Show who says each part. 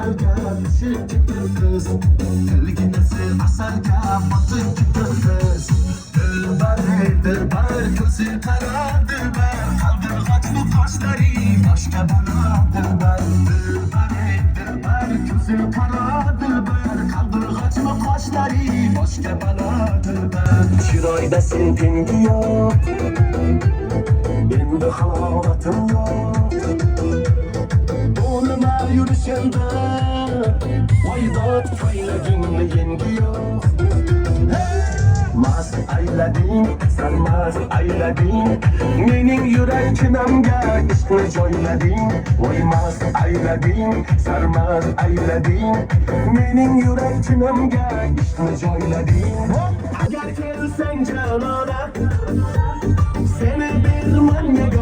Speaker 1: güzelge düşük gitti kız. Telginesi asarge batık gitti kız. Dilber gözü kara dilber, kaldırgaçlı kaşları başka bana dilber. Dilber gözü kara dilber, kaldırgaçlı kaşları başka bana dilber. Çiroydesin pingi yok, endi halavatım yok. Donuma yürüşende vaydat faylaginni yengi yok. Mast aylading, sen mast aylading, mening yurakimga ishqni joylading. Voy mast aylading, sen mast aylading, mening yurakimga ishqni joylading. Agar kelsang janona, seni bir manga